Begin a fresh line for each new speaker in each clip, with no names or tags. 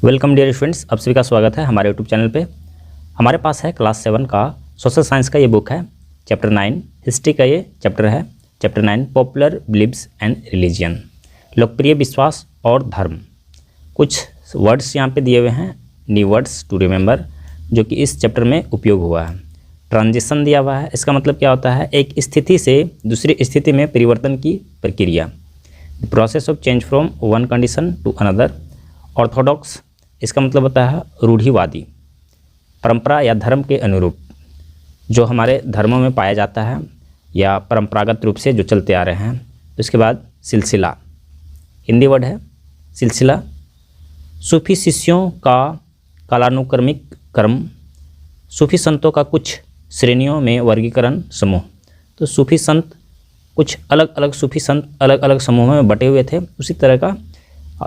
Welcome dear students, आप सभी का स्वागत है हमारे यूट्यूब चैनल पे। हमारे पास है क्लास 7 का सोशल साइंस का ये बुक है। चैप्टर 9 हिस्ट्री का ये चैप्टर है। Chapter 9 popular beliefs and religion, लोकप्रिय विश्वास और धर्म। कुछ वर्ड्स यहाँ पे दिए हुए हैं, न्यू वर्ड्स टू रिमेंबर, जो कि इस चैप्टर में उपयोग हुआ है। ट्रांजिशन दिया हुआ है, इसका मतलब क्या होता है? एक स्थिति से दूसरी स्थिति में परिवर्तन की प्रक्रिया, the process of change from one condition to another. Orthodox, इसका मतलब होता है रूढ़िवादी, परंपरा या धर्म के अनुरूप, जो हमारे धर्मों में पाया जाता है या परंपरागत रूप से जो चलते आ रहे हैं। तो इसके बाद सिलसिला, हिंदी वर्ड है सिलसिला। सूफी शिष्यों का कालानुक्रमिक क्रम, सूफी संतों का कुछ श्रेणियों में वर्गीकरण समूह। तो सूफी संत कुछ अलग अलग सूफी संत अलग अलग समूहों में बटे हुए थे, उसी तरह का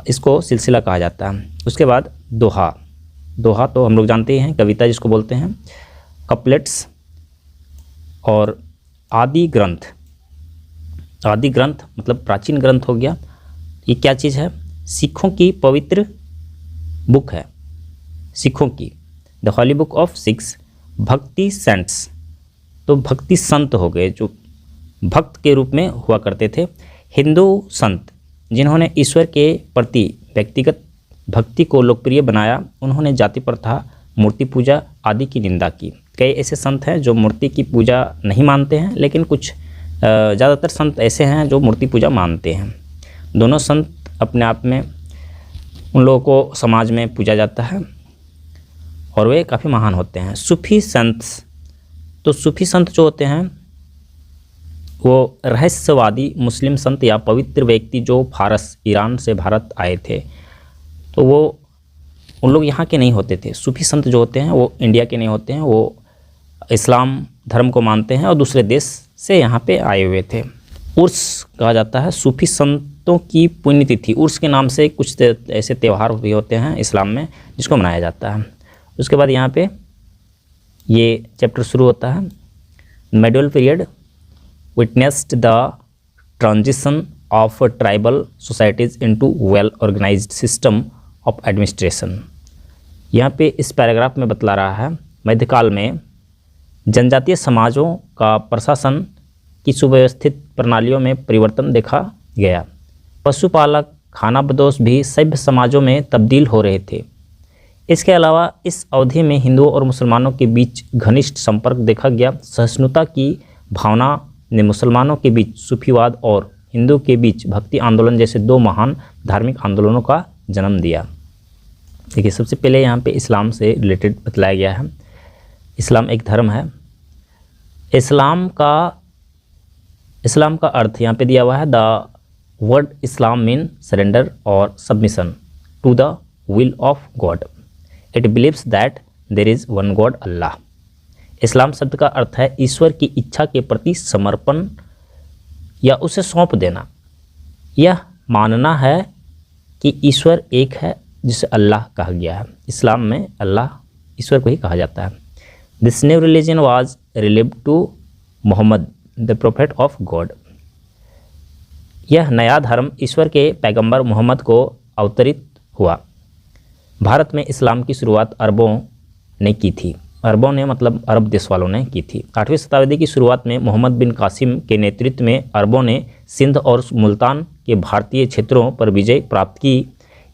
इसको सिलसिला कहा जाता है। उसके बाद दोहा, दोहा तो हम लोग जानते ही हैं, कविता जिसको बोलते हैं, कपलेट्स। और आदि ग्रंथ, आदि ग्रंथ मतलब प्राचीन ग्रंथ हो गया। ये क्या चीज़ है? सिखों की पवित्र बुक है, सिखों की, the holy book of Sikhs. Bhakti saints, तो भक्ति संत हो गए, जो भक्त के रूप में हुआ करते थे। हिंदू संत, जिन्होंने ईश्वर के प्रति व्यक्तिगत भक्ति को लोकप्रिय बनाया, उन्होंने जाति प्रथा, मूर्ति पूजा आदि की निंदा की। कई ऐसे संत हैं जो मूर्ति की पूजा नहीं मानते हैं, लेकिन कुछ ज़्यादातर संत ऐसे हैं जो मूर्ति पूजा मानते हैं। दोनों संत अपने आप में, उन लोगों को समाज में पूजा जाता है और वे काफ़ी महान होते हैं। सूफी संत, तो सूफी संत जो होते हैं वो रहस्यवादी मुस्लिम संत या पवित्र व्यक्ति जो फारस, ईरान से भारत आए थे, तो वो उन लोग यहाँ के नहीं होते थे। सूफी संत जो होते हैं वो इंडिया के नहीं होते हैं, वो इस्लाम धर्म को मानते हैं और दूसरे देश से यहाँ पे आए हुए थे। उर्स कहा जाता है सूफी संतों की पुण्यतिथि। उर्स के नाम से कुछ ऐसे त्यौहार भी होते हैं इस्लाम में जिसको मनाया जाता है। उसके बाद यहाँ पे ये चैप्टर शुरू होता है। Medieval period witnessed the transition of tribal societies into well organized system of administration। यहाँ पे इस पैराग्राफ में बतला रहा है, मध्यकाल में जनजातीय समाजों का प्रशासन की सुव्यवस्थित प्रणालियों में परिवर्तन देखा गया। पशुपालक, खानाबदोश भी सभ्य समाजों में तब्दील हो रहे थे। इसके अलावा इस अवधि में हिंदुओं और मुसलमानों के बीच घनिष्ठ संपर्क देखा गया। सहिष्णुता की भावना ने मुसलमानों के बीच सूफीवाद और हिंदू के बीच भक्ति आंदोलन जैसे दो महान धार्मिक आंदोलनों का जन्म दिया। देखिए, सबसे पहले यहाँ पे इस्लाम से रिलेटेड बतलाया गया है। इस्लाम एक धर्म है। इस्लाम का अर्थ यहाँ पे दिया हुआ है, the word Islam mean surrender और submission to the will of God. It believes that there is one God Allah. इस्लाम शब्द का अर्थ है ईश्वर की इच्छा के प्रति समर्पण या उसे सौंप देना। यह मानना है कि ईश्वर एक है, जिसे अल्लाह कहा गया है। इस्लाम में अल्लाह ईश्वर को ही कहा जाता है। This new religion was relieved to Mohammed the prophet of God. यह नया धर्म ईश्वर के पैगंबर मोहम्मद को अवतरित हुआ। भारत में इस्लाम की शुरुआत अरबों ने की थी। अरबों ने मतलब अरब देश वालों ने की थी। 8वीं शताब्दी की शुरुआत में मोहम्मद बिन कासिम के नेतृत्व में अरबों ने सिंध और मुल्तान के भारतीय क्षेत्रों पर विजय प्राप्त की।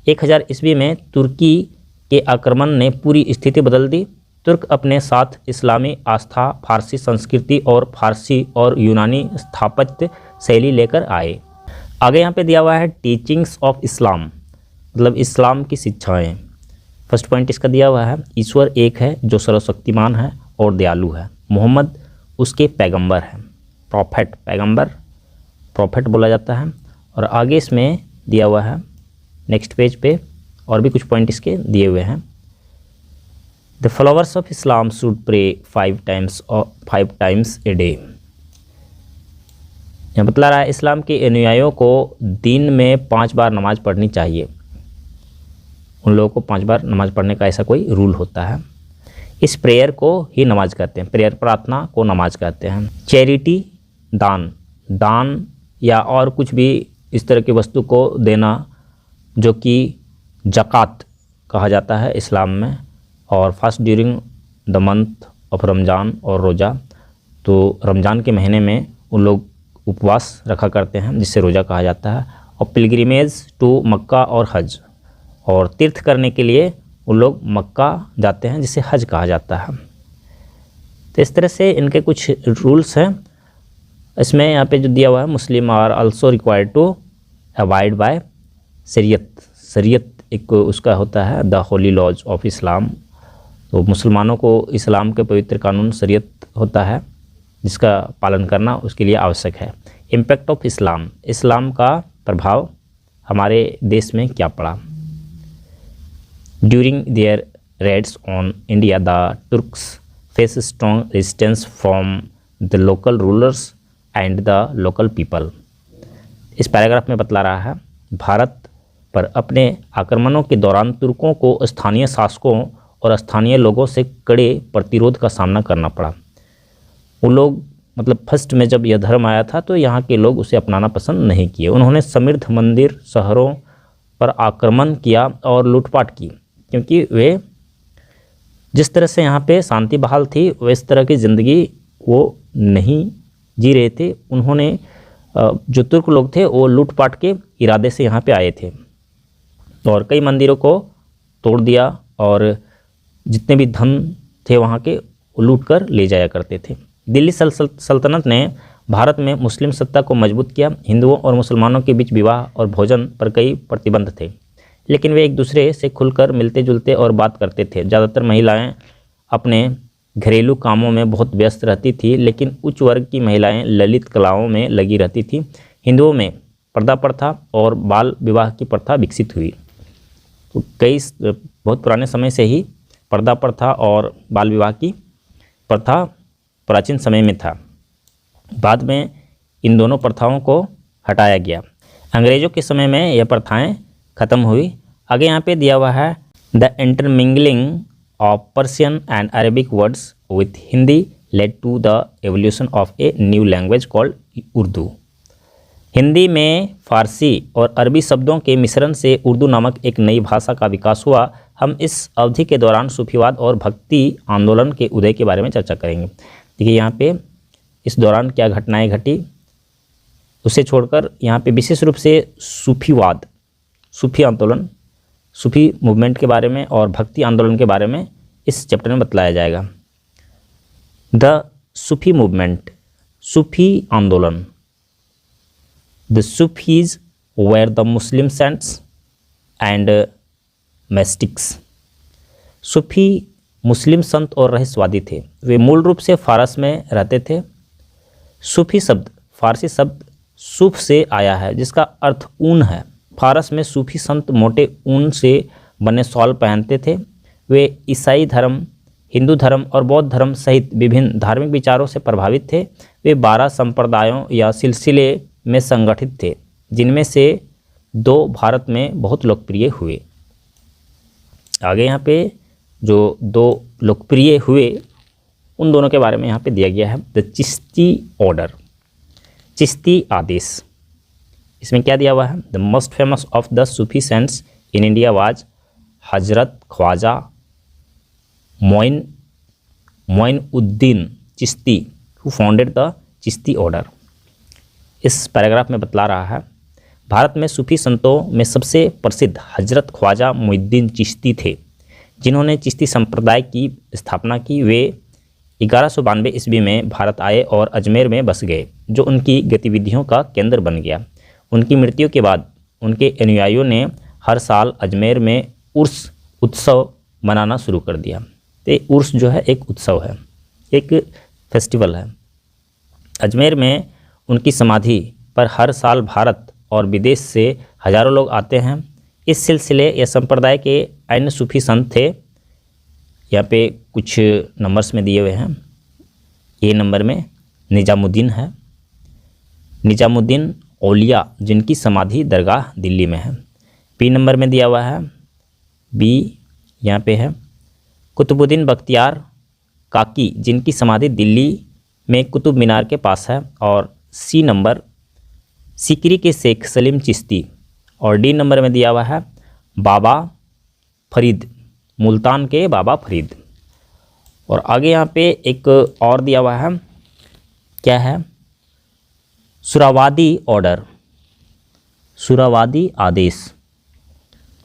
1000 ईस्वी में तुर्की के आक्रमण ने पूरी स्थिति बदल दी। तुर्क अपने साथ इस्लामी आस्था, फारसी संस्कृति और फारसी और यूनानी स्थापत्य शैली लेकर आए। आगे यहाँ पे दिया हुआ है टीचिंग्स ऑफ इस्लाम, मतलब इस्लाम की शिक्षाएँ। फर्स्ट पॉइंट इसका दिया हुआ है, ईश्वर एक है जो सर्वशक्तिमान है और दयालु है। मोहम्मद उसके पैगंबर हैं। प्रॉफेट, पैगंबर प्रॉफेट बोला जाता है। और आगे इसमें दिया हुआ है नेक्स्ट पेज पे और भी कुछ पॉइंट इसके दिए हुए हैं। The followers of Islam should pray 5 times a day. यह बतला रहा है इस्लाम के अनुयायियों को दिन में 5 बार नमाज पढ़नी चाहिए। उन लोगों को 5 बार नमाज पढ़ने का ऐसा कोई रूल होता है। इस प्रेयर को ही नमाज कहते हैं, प्रेयर प्रार्थना को नमाज कहते हैं। चैरिटी, दान या और कुछ भी इस तरह की वस्तु को देना, जो कि ज़कात कहा जाता है इस्लाम में, और fast during the month of Ramzan और रोज़ा, तो रमज़ान के महीने में उन लोग उपवास रखा करते हैं जिससे रोज़ा कहा जाता है। और पिलग्रिमेज टू मक्का और हज, और तीर्थ करने के लिए उन लोग मक्का जाते हैं जिसे हज कहा जाता है। तो इस तरह से इनके कुछ रूल्स हैं। इसमें यहाँ पे जो दिया हुआ है, Muslim are also required to avoid by शरीयत। शरीयत एक उसका होता है the holy laws of Islam, तो मुसलमानों को इस्लाम के पवित्र कानून शरीयत होता है जिसका पालन करना उसके लिए आवश्यक है। इम्पैक्ट ऑफ इस्लाम, इस्लाम का प्रभाव हमारे देश में क्या पड़ा। During their raids on India the Turks face strong resistance from the local rulers and the local people. इस पैराग्राफ में बतला रहा है, भारत पर अपने आक्रमणों के दौरान तुर्कों को स्थानीय शासकों और स्थानीय लोगों से कड़े प्रतिरोध का सामना करना पड़ा। वो लोग मतलब फर्स्ट में जब यह धर्म आया था तो यहाँ के लोग उसे अपनाना पसंद नहीं किए। उन्होंने समृद्ध मंदिर शहरों पर आक्रमण किया और लूटपाट की, क्योंकि वे जिस तरह से यहाँ पे शांति बहाल थी वह तरह की ज़िंदगी वो नहीं जी रहे थे। उन्होंने जो तुर्क लोग थे वो लूटपाट के इरादे से यहाँ पे आए थे और कई मंदिरों को तोड़ दिया और जितने भी धन थे वहाँ के वो लूट कर ले जाया करते थे। दिल्ली सल्तनत ने भारत में मुस्लिम सत्ता को मजबूत किया। हिंदुओं और मुसलमानों के बीच विवाह और भोजन पर कई प्रतिबंध थे, लेकिन वे एक दूसरे से खुलकर मिलते जुलते और बात करते थे। ज़्यादातर महिलाएं अपने घरेलू कामों में बहुत व्यस्त रहती थी, लेकिन उच्च वर्ग की महिलाएं ललित कलाओं में लगी रहती थी। हिंदुओं में पर्दा प्रथा और बाल विवाह की प्रथा विकसित हुई। तो बहुत पुराने समय से ही पर्दा प्रथा और बाल विवाह की प्रथा प्राचीन समय में था। बाद में इन दोनों प्रथाओं को हटाया गया। अंग्रेज़ों के समय में यह प्रथाएं खत्म हुई। आगे यहाँ पे दिया हुआ है, the intermingling of Persian and Arabic words with Hindi led to the evolution of a new language called Urdu। Hindi में फ़ारसी और अरबी शब्दों के मिश्रण से उर्दू नामक एक नई भाषा का विकास हुआ। हम इस अवधि के दौरान सूफीवाद और भक्ति आंदोलन के उदय के बारे में चर्चा करेंगे। देखिए यहाँ पे इस दौरान क्या घटनाएं घटी उसे छोड़कर यहाँ पे विशेष रूप से सूफीवाद, सूफी आंदोलन, सूफी मूवमेंट के बारे में और भक्ति आंदोलन के बारे में इस चैप्टर में बतलाया जाएगा। द सूफी मूवमेंट, सूफी आंदोलन। The Sufis were the Muslim saints and mystics. सूफी मुस्लिम संत और रहस्यवादी थे। वे मूल रूप से फारस में रहते थे। सूफी शब्द फारसी शब्द सूफ से आया है जिसका अर्थ ऊन है। फारस में सूफी संत मोटे ऊन से बने शॉल पहनते थे। वे ईसाई धर्म, हिंदू धर्म और बौद्ध धर्म सहित विभिन्न धार्मिक विचारों से प्रभावित थे। वे 12 संप्रदायों या सिलसिले में संगठित थे, जिनमें से 2 भारत में बहुत लोकप्रिय हुए। आगे यहाँ पे जो 2 लोकप्रिय हुए उन दोनों के बारे में यहाँ पे दिया गया है। द चिश्ती ऑर्डर, चिश्ती आदेश। इसमें क्या दिया हुआ है, the most famous of the Sufi saints in India was Hazrat Khwaja Moinuddin Chishti who founded the Chishti order. इस पैराग्राफ में बतला रहा है, भारत में सूफी संतों में सबसे प्रसिद्ध हजरत ख्वाजा मोइनुद्दीन चिश्ती थे, जिन्होंने चिश्ती संप्रदाय की स्थापना की। वे 1192 ईस्वी में भारत आए और अजमेर में बस गए, जो उनकी गतिविधियों का केंद्र बन गया। उनकी मृत्यु के बाद उनके अनुयायियों ने हर साल अजमेर में उर्स उत्सव मनाना शुरू कर दिया। तो उर्स जो है एक उत्सव है, एक फेस्टिवल है। अजमेर में उनकी समाधि पर हर साल भारत और विदेश से हजारों लोग आते हैं। इस सिलसिले या संप्रदाय के अन्य सूफी संत थे। यहाँ पे कुछ नंबर्स में दिए हुए हैं। ए नंबर में निजामुद्दीन है, निजामुद्दीन औलिया जिनकी समाधि दरगाह दिल्ली में है। बी नंबर में दिया हुआ है, बी यहाँ पे है कुतुबुद्दीन बख्तियार काकी जिनकी समाधि दिल्ली में कुतुब मीनार के पास है। और सी नंबर सिकरी के शेख सलीम चिश्ती। और डी नंबर में दिया हुआ है बाबा फरीद, मुल्तान के बाबा फरीद। और आगे यहाँ पे एक और दिया हुआ है, क्या है, सुरावादी ऑर्डर, सुरावादी आदेश।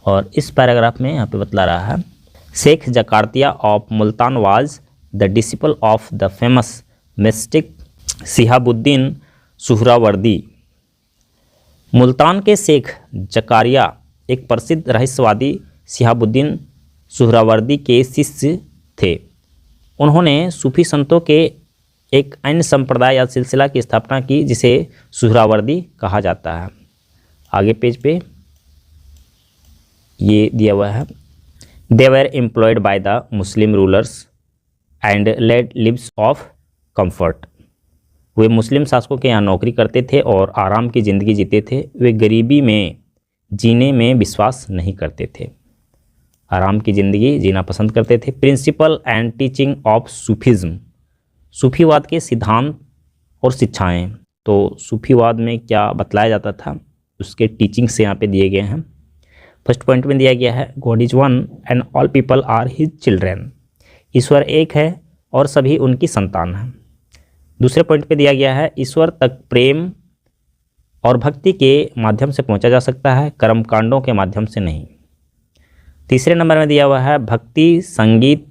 और इस पैराग्राफ में यहाँ पे बतला रहा है, Sheikh Zakariya of Multan was the disciple of the famous mystic Shihabuddin Suhrawardi. Multan के शेख जकारिया एक प्रसिद्ध रहस्यवादी शिहाबुद्दीन सुहरावर्दी के शिष्य थे। उन्होंने सूफी संतों के एक अन्य संप्रदाय या सिलसिला की स्थापना की जिसे सुहरावर्दी कहा जाता है। आगे पेज पे ये दिया हुआ है, they were employed by the Muslim rulers and led lives of comfort. वे मुस्लिम शासकों के यहाँ नौकरी करते थे और आराम की ज़िंदगी जीते थे। वे गरीबी में जीने में विश्वास नहीं करते थे, आराम की ज़िंदगी जीना पसंद करते थे। प्रिंसिपल एंड टीचिंग ऑफ सूफीज़्म, सूफीवाद के सिद्धांत और शिक्षाएं। तो सूफीवाद में क्या बतलाया जाता था उसके टीचिंग से यहाँ पे दिए गए हैं। फर्स्ट पॉइंट में दिया गया है, God is one and all people are his children. ईश्वर एक है और सभी उनकी संतान हैं। दूसरे पॉइंट पे दिया गया है, ईश्वर तक प्रेम और भक्ति के माध्यम से पहुंचा जा सकता है, कर्मकांडों के माध्यम से नहीं। तीसरे नंबर में दिया हुआ है, भक्ति संगीत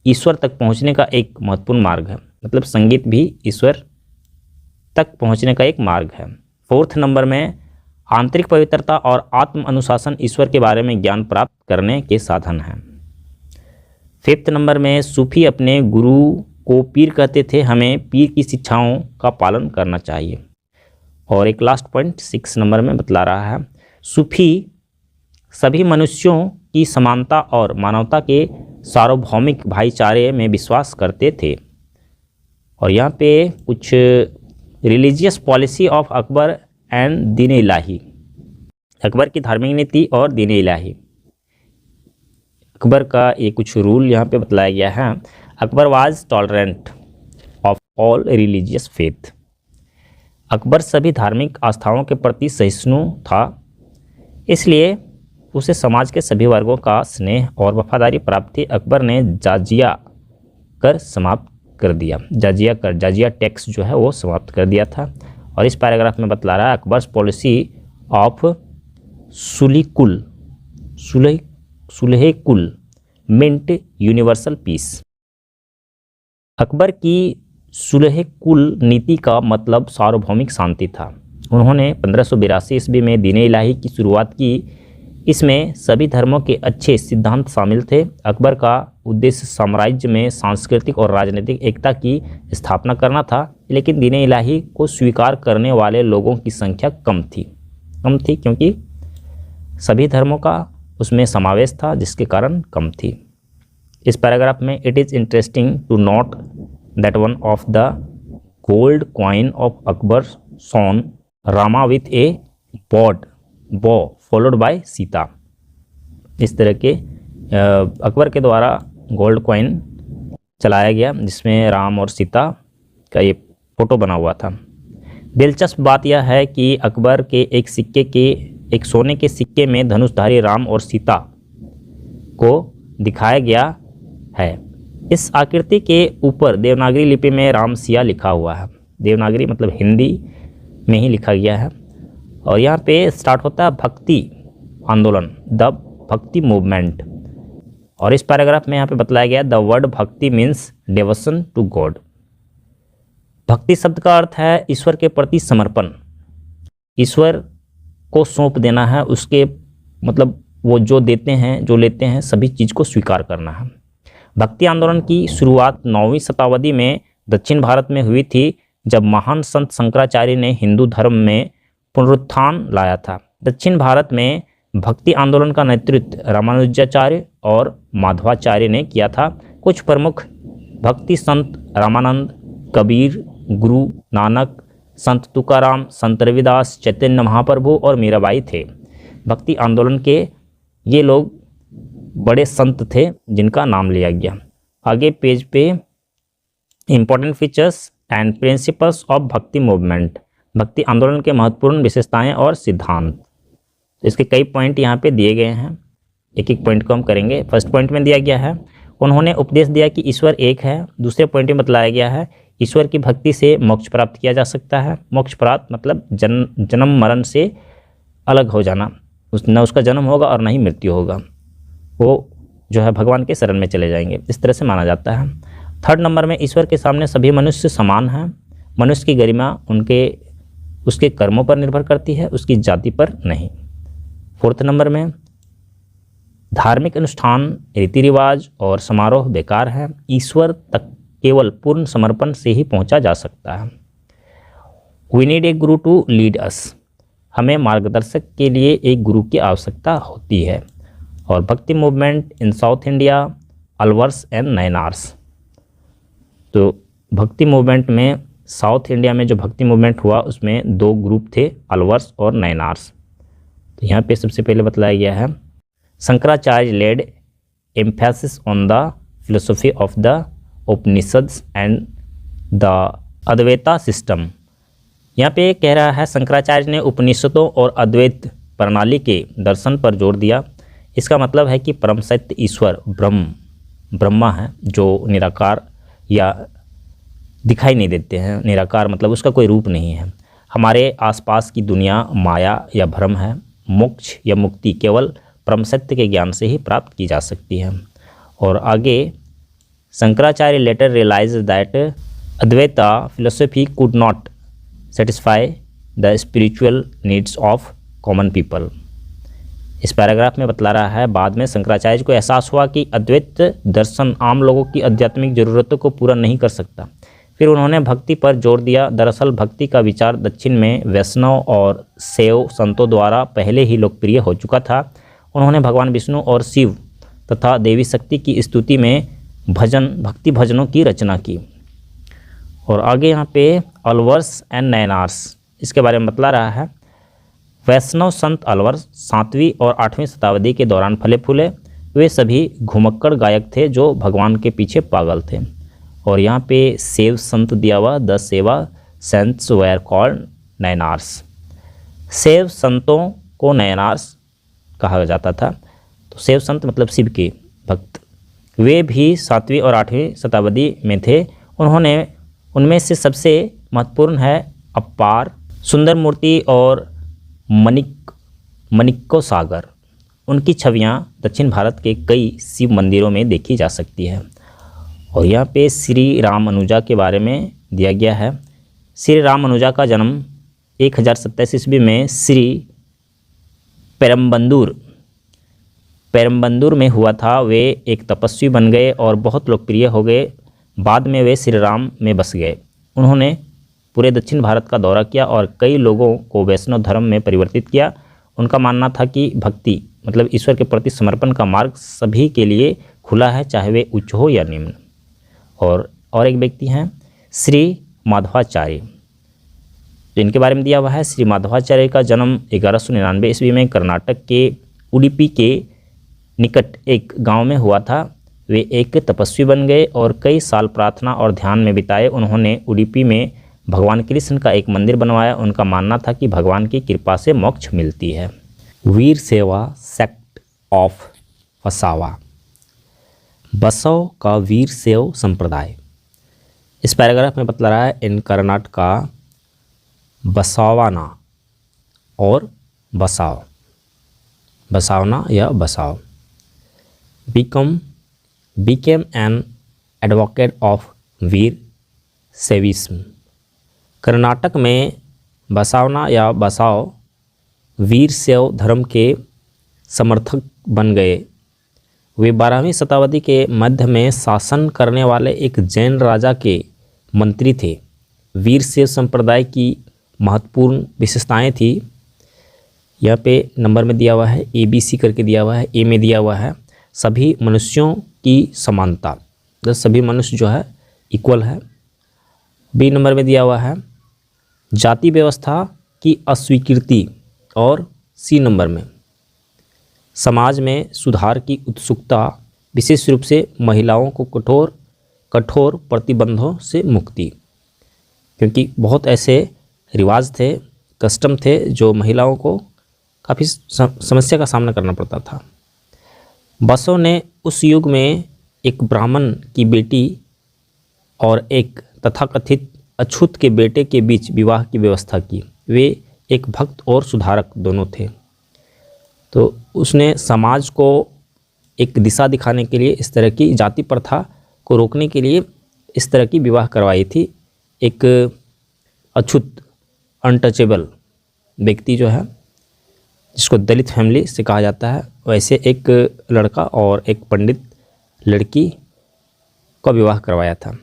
ईश्वर तक पहुंचने का एक महत्वपूर्ण मार्ग है, मतलब संगीत भी ईश्वर तक पहुंचने का एक मार्ग है। फोर्थ नंबर में, आंतरिक पवित्रता और आत्म अनुशासन ईश्वर के बारे में ज्ञान प्राप्त करने के साधन हैं। फिफ्थ नंबर में, सूफी अपने गुरु को पीर कहते थे, हमें पीर की शिक्षाओं का पालन करना चाहिए। और एक लास्ट पॉइंट 6 नंबर में बतला रहा है, सूफी सभी मनुष्यों की समानता और मानवता के सार्वभौमिक भाईचारे में विश्वास करते थे। और यहाँ पे कुछ religious policy of Akbar and दीन इलाही, अकबर की धार्मिक नीति और दीन इलाही, अकबर का ये कुछ रूल यहाँ पे बतलाया गया है। Akbar was tolerant of all religious faith. Akbar सभी धार्मिक आस्थाओं के प्रति सहिष्णु था, इसलिए उसे समाज के सभी वर्गों का स्नेह और वफादारी प्राप्त थी। अकबर ने जाजिया कर समाप्त कर दिया, जाजिया टैक्स जो है वो समाप्त कर दिया था। और इस पैराग्राफ में बतला रहा है, अकबर्स पॉलिसी ऑफ सुलह कुल मिंट यूनिवर्सल पीस। अकबर की सुलह कुल नीति का मतलब सार्वभौमिक शांति था। उन्होंने 1582 ईस्वी में दीन इलाही की शुरुआत की। इसमें सभी धर्मों के अच्छे सिद्धांत शामिल थे। अकबर का उद्देश्य साम्राज्य में सांस्कृतिक और राजनीतिक एकता की स्थापना करना था, लेकिन दीन इलाही को स्वीकार करने वाले लोगों की संख्या कम थी क्योंकि सभी धर्मों का उसमें समावेश था, जिसके कारण कम थी। इस पैराग्राफ में, it is interesting to note that one of the gold coin of Akbar shown Rama with a bow followed bye Sita. इस तरह के अकबर के द्वारा गोल्ड कॉइन चलाया गया जिसमें राम और सीता का ये फोटो बना हुआ था। दिलचस्प बात यह है कि अकबर के एक सोने के सिक्के में धनुषधारी राम और सीता को दिखाया गया है। इस आकृति के ऊपर देवनागरी लिपि में राम सिया लिखा हुआ है। देवनागरी मतलब हिंदी में ही लिखा गया है। और यहाँ पे स्टार्ट होता है भक्ति आंदोलन, द भक्ति मूवमेंट। और इस पैराग्राफ में यहाँ पे बतलाया गया, द वर्ड भक्ति मीन्स डेवोशन टू गॉड। भक्ति शब्द का अर्थ है ईश्वर के प्रति समर्पण, ईश्वर को सौंप देना है, उसके मतलब वो जो देते हैं जो लेते हैं सभी चीज़ को स्वीकार करना है। भक्ति आंदोलन की शुरुआत 9वीं शताब्दी में दक्षिण भारत में हुई थी, जब महान संत शंकराचार्य ने हिंदू धर्म में पुनरुत्थान लाया था। दक्षिण भारत में भक्ति आंदोलन का नेतृत्व रामानुजाचार्य और माधवाचार्य ने किया था। कुछ प्रमुख भक्ति संत रामानंद, कबीर, गुरु नानक, संत तुकाराम, संत रविदास, चैतन्य महाप्रभु और मीराबाई थे। भक्ति आंदोलन के ये लोग बड़े संत थे जिनका नाम लिया गया। आगे पेज पे important features and principles of भक्ति मूवमेंट, भक्ति आंदोलन के महत्वपूर्ण विशेषताएं और सिद्धांत। इसके कई पॉइंट यहाँ पे दिए गए हैं। एक एक पॉइंट को हम करेंगे। फर्स्ट पॉइंट में दिया गया है, उन्होंने उपदेश दिया कि ईश्वर एक है। दूसरे पॉइंट में बतलाया गया है ईश्वर की भक्ति से मोक्ष प्राप्त किया जा सकता है। मोक्ष प्राप्त मतलब जन्म मरण से अलग हो जाना, न उसका जन्म होगा और न ही मृत्यु होगा, वो जो है भगवान के शरण में चले जाएंगे, इस तरह से माना जाता है। थर्ड नंबर में ईश्वर के सामने सभी मनुष्य समान हैं। मनुष्य की गरिमा उसके कर्मों पर निर्भर करती है, उसकी जाति पर नहीं। फोर्थ नंबर में धार्मिक अनुष्ठान, रीति रिवाज और समारोह बेकार है। ईश्वर तक केवल पूर्ण समर्पण से ही पहुंचा जा सकता है। We need a Guru to lead us. हमें मार्गदर्शक के लिए एक गुरु की आवश्यकता होती है। और भक्ति movement in south India, Alvars and Nayanars. तो भक्ति मूवमेंट में साउथ इंडिया में जो भक्ति मूवमेंट हुआ उसमें दो ग्रुप थे, अलवर्स और नयनार्स। तो यहाँ पे सबसे पहले बतलाया गया है Shankaracharya led emphasis on the philosophy of the Upanishads and the Advaita system. यहाँ पे कह रहा है शंकराचार्य ने उपनिषदों और अद्वैत प्रणाली के दर्शन पर जोर दिया। इसका मतलब है कि परम सत्य ईश्वर ब्रह्मा है, जो निराकार या दिखाई नहीं देते हैं। निराकार मतलब उसका कोई रूप नहीं है। हमारे आसपास की दुनिया माया या भ्रम है। मोक्ष या मुक्ति केवल परम सत्य के ज्ञान से ही प्राप्त की जा सकती है। और आगे Shankaracharya later realise that Advaita philosophy could not satisfy the spiritual needs of common people. इस पैराग्राफ में बतला रहा है बाद में शंकराचार्य को एहसास हुआ कि अद्वैत दर्शन आम लोगों की आध्यात्मिक ज़रूरतों को पूरा नहीं कर सकता। फिर उन्होंने भक्ति पर जोर दिया। दरअसल भक्ति का विचार दक्षिण में वैष्णव और शैव संतों द्वारा पहले ही लोकप्रिय हो चुका था। उन्होंने भगवान विष्णु और शिव तथा देवी शक्ति की स्तुति में भक्ति भजनों की रचना की। और आगे यहाँ पे अलवर्स एंड नयनार्स, इसके बारे में बतला रहा है वैष्णव संत अलवर्स 7वीं और 8वीं शताब्दी के दौरान फले फूले। वे सभी घुमक्कड़ गायक थे जो भगवान के पीछे पागल थे। और यहाँ पे शैव संत दिया हुआ द सेवा सेंट्स वेयर कॉल्ड नयनार्स। शैव संतों को नयनार्स कहा जाता था। तो शैव संत मतलब शिव के भक्त, वे भी 7वीं और 8वीं शताब्दी में थे। उनमें से सबसे महत्वपूर्ण है अप्पार, सुंदर मूर्ति और मनिक्को सागर। उनकी छवियां दक्षिण भारत के कई शिव मंदिरों में देखी जा सकती है। और यहाँ पे श्री रामानुजा के बारे में दिया गया है। श्री रामानुजा का जन्म 1027 ईस्वी में श्री पेरम्बंदूर में हुआ था। वे एक तपस्वी बन गए और बहुत लोकप्रिय हो गए। बाद में वे श्री राम में बस गए। उन्होंने पूरे दक्षिण भारत का दौरा किया और कई लोगों को वैष्णव धर्म में परिवर्तित किया। उनका मानना था कि भक्ति मतलब ईश्वर के प्रति समर्पण का मार्ग सभी के लिए खुला है, चाहे वे उच्च हो या निम्न। और एक व्यक्ति हैं श्री माधवाचार्य, तो इनके बारे में दिया हुआ है। श्री माधवाचार्य का जन्म 1199 ईस्वी में कर्नाटक के उडुपी के निकट एक गांव में हुआ था। वे एक तपस्वी बन गए और कई साल प्रार्थना और ध्यान में बिताए। उन्होंने उडुपी में भगवान कृष्ण का एक मंदिर बनवाया। उनका मानना था कि भगवान की कृपा से मोक्ष मिलती है। वीर सेवा सेक्ट ऑफ वसावा, बसव का वीर शैव संप्रदाय। इस पैराग्राफ में बतला रहा है इन कर्नाटक का बसावाना और बसावना या बसाव became an advocate of वीर शैविज्म। कर्नाटक में बसावना या बसाव वीर शैव धर्म के समर्थक बन गए। वे 12वीं शताब्दी के मध्य में शासन करने वाले एक जैन राजा के मंत्री थे। वीर शैव संप्रदाय की महत्वपूर्ण विशेषताएं थी। यहाँ पे नंबर में दिया हुआ है ABC करके दिया हुआ है। ए में दिया हुआ है सभी मनुष्यों की समानता, तो सभी मनुष्य जो है इक्वल है। बी नंबर में दिया हुआ है जाति व्यवस्था की अस्वीकृति। और सी नंबर में समाज में सुधार की उत्सुकता, विशेष रूप से महिलाओं को कठोर प्रतिबंधों से मुक्ति, क्योंकि बहुत ऐसे रिवाज थे, कस्टम थे जो महिलाओं को काफ़ी समस्या का सामना करना पड़ता था। बसो ने उस युग में एक ब्राह्मण की बेटी और एक तथाकथित अछूत के बेटे के बीच विवाह की व्यवस्था की। वे एक भक्त और सुधारक दोनों थे। तो उसने समाज को एक दिशा दिखाने के लिए, इस तरह की जाति प्रथा को रोकने के लिए इस तरह की विवाह करवाई थी। एक अछूत अनटचेबल व्यक्ति जो है, जिसको दलित फैमिली से कहा जाता है, वैसे एक लड़का और एक पंडित लड़की का विवाह करवाया था।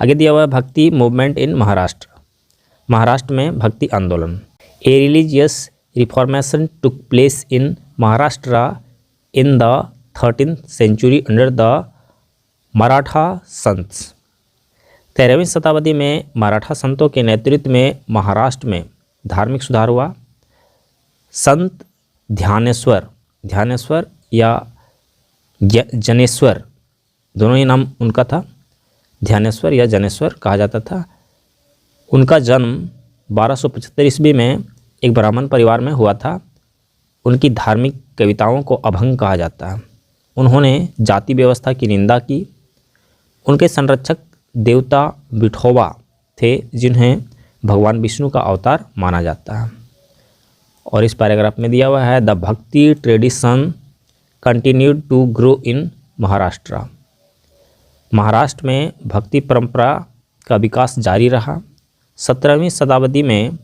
आगे दिया हुआ है भक्ति मूवमेंट इन महाराष्ट्र। महाराष्ट्र में भक्ति आंदोलन। A religious reformation took place in Maharashtra in the 13th century under the Maratha sants. 13वीं शताब्दी में मराठा संतों के नेतृत्व में महाराष्ट्र में धार्मिक सुधार हुआ। संत ध्यानेश्वर या जनेश्वर, दोनों ही नाम उनका था, ध्यानेश्वर या जनेश्वर कहा जाता था। उनका जन्म 1275 ईस्वी में एक ब्राह्मण परिवार में हुआ था। उनकी धार्मिक कविताओं को अभंग कहा जाता है। उन्होंने जाति व्यवस्था की निंदा की। उनके संरक्षक देवता विठोबा थे, जिन्हें भगवान विष्णु का अवतार माना जाता है। और इस पैराग्राफ में दिया हुआ है the bhakti tradition continued to grow in Maharashtra. Maharashtra में भक्ति परंपरा का विकास जारी रहा। 17वीं शताब्दी में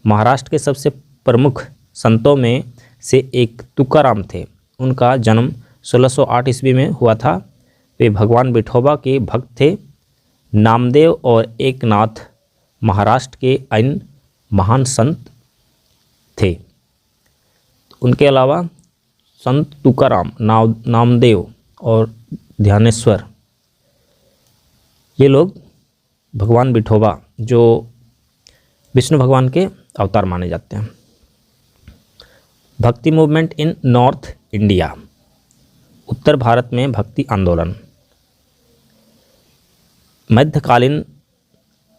महाराष्ट्र के सबसे प्रमुख संतों में से एक तुकाराम थे। उनका जन्म 1608 ईस्वी में हुआ था। वे भगवान विठोबा के भक्त थे। नामदेव और एकनाथ महाराष्ट्र के अन्य महान संत थे। उनके अलावा संत तुकाराम, नामदेव और ध्यानेश्वर, ये लोग भगवान विठोबा, जो विष्णु भगवान के अवतार माने जाते हैं। भक्ति मूवमेंट इन नॉर्थ इंडिया। उत्तर भारत में भक्ति आंदोलन।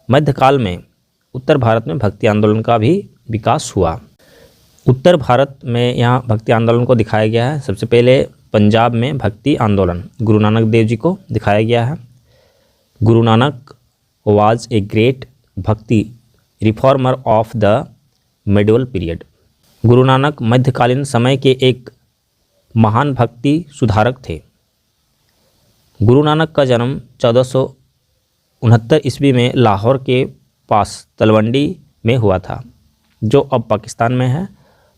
मध्यकाल में उत्तर भारत में भक्ति आंदोलन का भी विकास हुआ। उत्तर भारत में यहाँ भक्ति आंदोलन को दिखाया गया है। सबसे पहले पंजाब में भक्ति आंदोलन गुरु नानक देव जी को दिखाया गया है। Guru Nanak was a great भक्ति reformer of the medieval period. Guru Nanak मध्यकालीन समय के एक महान भक्ति सुधारक थे। गुरु नानक का जन्म 1469 ईस्वी में लाहौर के पास तलवंडी में हुआ था, जो अब पाकिस्तान में है।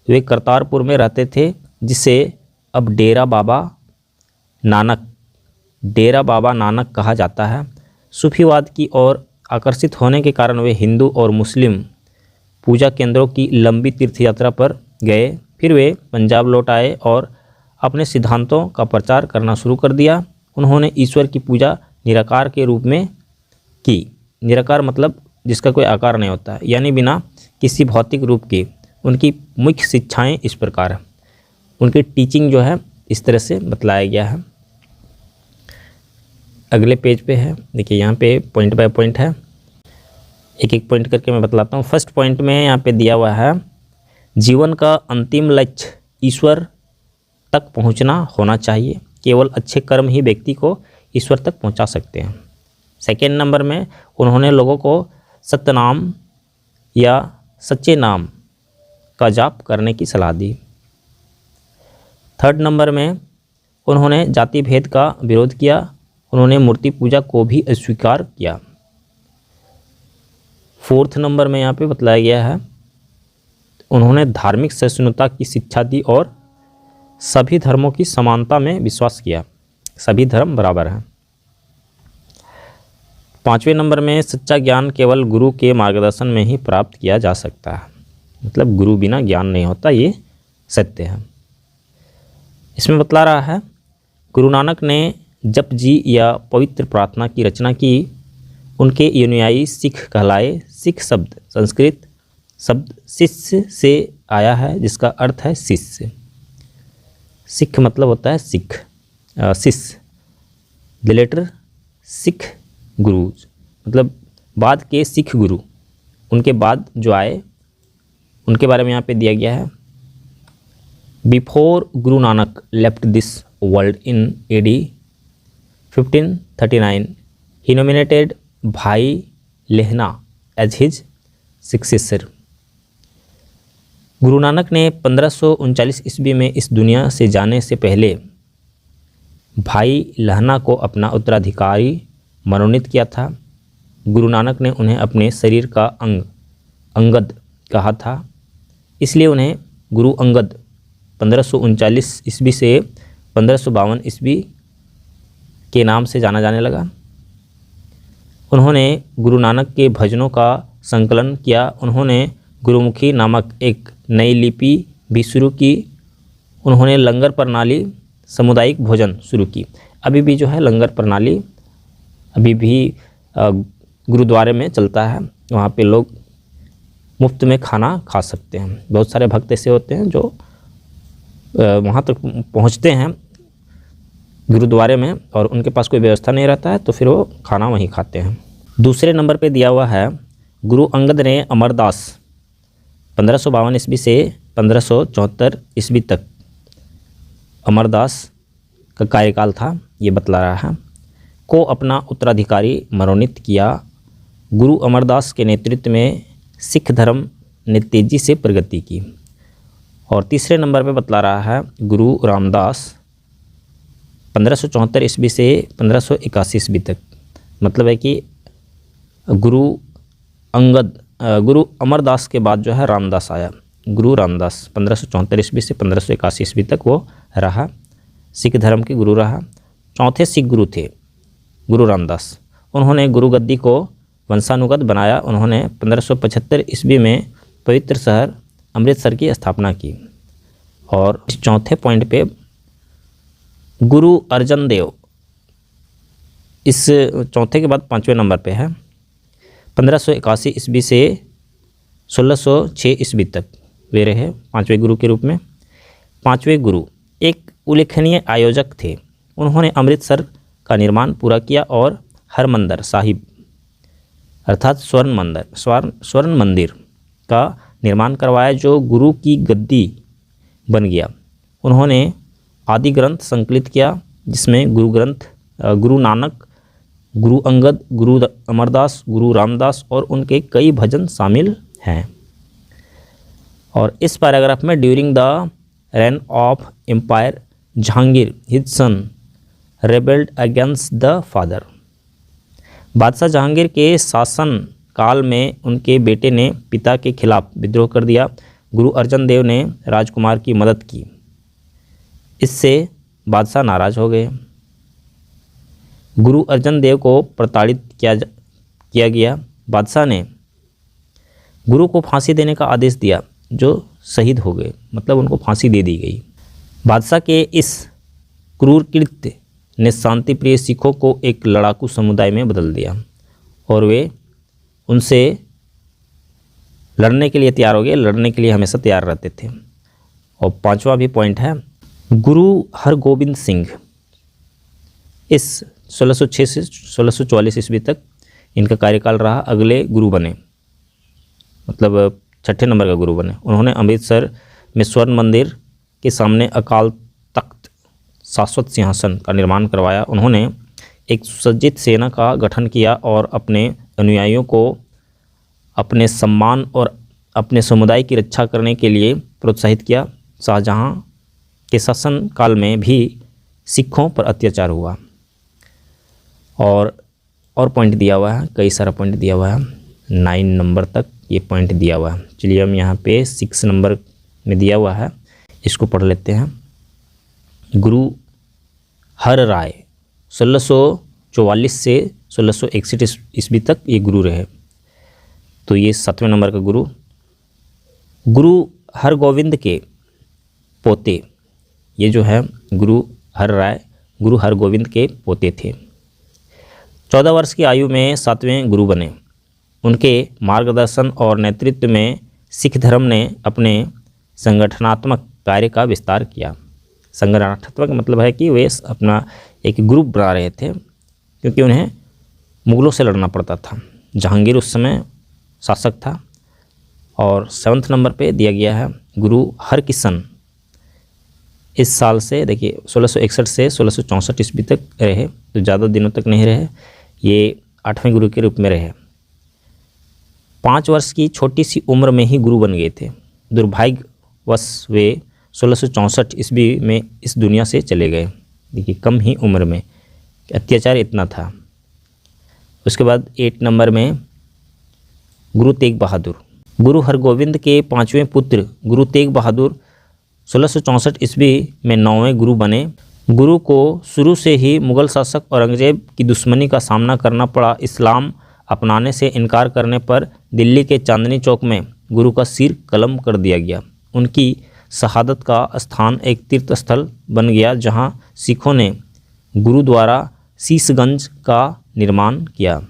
वे करतारपुर में रहते थे, जिसे अब डेरा बाबा नानक कहा जाता है। सूफीवाद की ओर आकर्षित होने के कारण वे हिंदू और मुस्लिम पूजा केंद्रों की लंबी तीर्थ यात्रा पर गए। फिर वे पंजाब लौट आए और अपने सिद्धांतों का प्रचार करना शुरू कर दिया। उन्होंने ईश्वर की पूजा निराकार के रूप में की। निराकार मतलब जिसका कोई आकार नहीं होता, यानी बिना किसी भौतिक रूप के। उनकी मुख्य शिक्षाएं इस प्रकार है। उनकी टीचिंग जो है इस तरह से बतलाया गया है। अगले पेज पे है, देखिए यहाँ पे पॉइंट बाय पॉइंट है। एक एक पॉइंट करके मैं बतलाता हूँ। फर्स्ट पॉइंट में यहाँ पे दिया हुआ है जीवन का अंतिम लक्ष्य ईश्वर तक पहुँचना होना चाहिए। केवल अच्छे कर्म ही व्यक्ति को ईश्वर तक पहुँचा सकते हैं। सेकेंड नंबर में उन्होंने लोगों को सत्यनाम या सच्चे नाम का जाप करने की सलाह दी। थर्ड नंबर में उन्होंने जाति भेद का विरोध किया। उन्होंने मूर्ति पूजा को भी अस्वीकार किया। फोर्थ नंबर में यहाँ पे बतलाया गया है उन्होंने धार्मिक सहिष्णुता की शिक्षा दी और सभी धर्मों की समानता में विश्वास किया। सभी धर्म बराबर हैं। पाँचवें नंबर में सच्चा ज्ञान केवल गुरु के मार्गदर्शन में ही प्राप्त किया जा सकता है। मतलब गुरु बिना ज्ञान नहीं होता, ये सत्य है। इसमें बतला रहा है गुरु नानक ने जप जी या पवित्र प्रार्थना की रचना की। उनके अनुयायी सिख कहलाए। सिख शब्द संस्कृत शब्द शिष्य से आया है, जिसका अर्थ है शिष्य। सिख मतलब होता है सिख, शिष्य। द लेटर सिख गुरु मतलब बाद के सिख गुरु, उनके बाद जो आए उनके बारे में यहाँ पे दिया गया है। Before Guru Nanak left this world in AD 1539. He nominated Bhai Lehna as his successor. Guru Nanak ने 1539 ईस्वी में इस दुनिया से जाने से पहले भाई लहना को अपना उत्तराधिकारी मनोनीत किया था। गुरु नानक ने उन्हें अपने शरीर का अंगद कहा था, इसलिए उन्हें गुरु अंगद 1539 ईस्वी से 1552 ईस्वी के नाम से जाना जाने लगा। उन्होंने गुरु नानक के भजनों का संकलन किया। उन्होंने गुरुमुखी नामक एक नई लिपि भी शुरू की। उन्होंने लंगर प्रणाली सामुदायिक भोजन शुरू की। अभी भी जो है लंगर प्रणाली अभी भी गुरुद्वारे में चलता है, वहाँ पे लोग मुफ्त में खाना खा सकते हैं। बहुत सारे भक्त ऐसे होते हैं जो वहाँ तक पहुँचते हैं गुरुद्वारे में और उनके पास कोई व्यवस्था नहीं रहता है, तो फिर वो खाना वहीं खाते हैं। दूसरे नंबर पे दिया हुआ है गुरु अंगद ने अमरदास 1552 ईस्वी से 1574 ईस्वी तक अमरदास का कार्यकाल था, ये बतला रहा है, को अपना उत्तराधिकारी मनोनीत किया। गुरु अमरदास के नेतृत्व में सिख धर्म ने तेजी से प्रगति की। और तीसरे नंबर पे बतला रहा है गुरु रामदास 1574 ईस्वी से 1581 ईस्वी तक। मतलब है कि गुरु अमरदास के बाद जो है रामदास आया। गुरु रामदास 1574 ईस्वी से 1581 ईस्वी तक वो रहा, सिख धर्म के गुरु रहा। चौथे सिख गुरु थे गुरु रामदास। उन्होंने गुरु गद्दी को वंशानुगत बनाया। उन्होंने 1575 ईस्वी में पवित्र शहर अमृतसर की स्थापना की। और इस चौथे पॉइंट पे गुरु अर्जन देव, इस चौथे के बाद पाँचवें नंबर पे है 1581 ईस्वी से 1606 ईस्वी तक वे रहे पाँचवें गुरु के रूप में। पाँचवें गुरु एक उल्लेखनीय आयोजक थे। उन्होंने अमृतसर का निर्माण पूरा किया और हरमंदिर साहिब अर्थात स्वर्ण मंदिर का निर्माण करवाया, जो गुरु की गद्दी बन गया। उन्होंने आदि ग्रंथ संकलित किया, जिसमें गुरु नानक, गुरु अंगद, गुरु अमरदास, गुरु रामदास और उनके कई भजन शामिल हैं। और इस पैराग्राफ में during the reign of empire Jahangir his son rebelled against the father. बादशाह जहांगीर के शासन काल में उनके बेटे ने पिता के खिलाफ विद्रोह कर दिया। गुरु अर्जन देव ने राजकुमार की मदद की। इससे बादशाह नाराज हो गए। गुरु अर्जन देव को प्रताड़ित किया गया। बादशाह ने गुरु को फांसी देने का आदेश दिया, जो शहीद हो गए, मतलब उनको फांसी दे दी गई। बादशाह के इस क्रूर कृत्य ने शांति प्रिय सिखों को एक लड़ाकू समुदाय में बदल दिया और वे उनसे लड़ने के लिए तैयार हो गए, लड़ने के लिए हमेशा तैयार रहते थे। और पांचवा भी पॉइंट है गुरु हरगोविंद सिंह। इस 1606 से 1644 ईस्वी तक इनका कार्यकाल रहा। अगले गुरु बने, मतलब छठे नंबर का गुरु बने। उन्होंने अमृतसर में स्वर्ण मंदिर के सामने अकाल तख्त शाश्वत सिंहासन का निर्माण करवाया। उन्होंने एक सुसज्जित सेना का गठन किया और अपने अनुयायियों को अपने सम्मान और अपने समुदाय की रक्षा करने के लिए प्रोत्साहित किया। शाहजहां के शासन काल में भी सिखों पर अत्याचार हुआ। और पॉइंट दिया हुआ है, कई सारा पॉइंट दिया हुआ है, 9 नंबर तक ये पॉइंट दिया हुआ है। चलिए हम यहाँ पे 6 नंबर में दिया हुआ है, इसको पढ़ लेते हैं। गुरु हर राय 1644 से 1661 ईस्वी तक ये गुरु रहे। तो ये 7वें नंबर का गुरु हरगोविंद के पोते, ये जो है गुरु हर राय गुरु हरगोविंद के पोते थे। 14 वर्ष की आयु में 7वें गुरु बने। उनके मार्गदर्शन और नेतृत्व में सिख धर्म ने अपने संगठनात्मक कार्य का विस्तार किया। संगठनात्मक मतलब है कि वे अपना एक ग्रुप बना रहे थे, क्योंकि उन्हें मुग़लों से लड़ना पड़ता था। जहांगीर उस समय शासक था। और 7वें नंबर पे दिया गया है गुरु हरकिशन इस साल से देखिए 1661 से 1664 ईस्वी तक रहे, तो ज़्यादा दिनों तक नहीं रहे। ये 8वें गुरु के रूप में रहे। 5 वर्ष की छोटी सी उम्र में ही गुरु बन गए थे। दुर्भाग्यवश वे 1664 ईस्वी में इस दुनिया से चले गए। देखिए कम ही उम्र में, अत्याचार इतना था। उसके बाद 8 नंबर में गुरु तेग बहादुर। गुरु हरगोविंद के 5वें पुत्र गुरु तेग बहादुर 1664 ईस्वी में 9वें गुरु बने। गुरु को शुरू से ही मुग़ल शासक औरंगजेब की दुश्मनी का सामना करना पड़ा। इस्लाम अपनाने से इनकार करने पर दिल्ली के चांदनी चौक में गुरु का सिर कलम कर दिया गया। उनकी शहादत का स्थान एक तीर्थ स्थल बन गया, जहां सिखों ने गुरुद्वारा शीशगंज का निर्माण किया।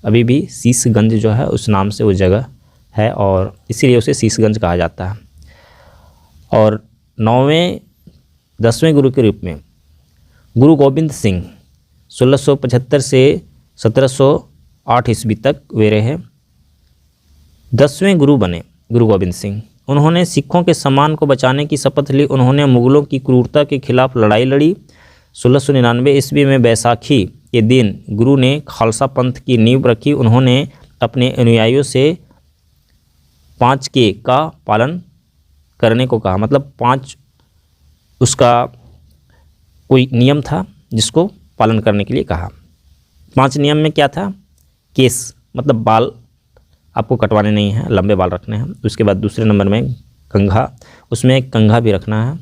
अभी भी शीशगंज जो है उस नाम से वो जगह है और इसीलिए उसे शीशगंज कहा जाता है। और 10वें गुरु के रूप में गुरु गोबिंद सिंह 1675 से 1708 ईस्वी तक वे रहे। 10वें गुरु बने गुरु गोबिंद सिंह। उन्होंने सिखों के सम्मान को बचाने की शपथ ली। उन्होंने मुग़लों की क्रूरता के खिलाफ लड़ाई लड़ी। 1699 ईस्वी में बैसाखी के दिन गुरु ने खालसा पंथ की नींव रखी। उन्होंने अपने अनुयायियों से 5K का पालन करने को कहा, मतलब 5 उसका कोई नियम था जिसको पालन करने के लिए कहा। 5 नियम में क्या था? केस मतलब बाल आपको कटवाने नहीं हैं, लंबे बाल रखने हैं। उसके बाद दूसरे नंबर में कंघा, उसमें एक कंघा भी रखना है।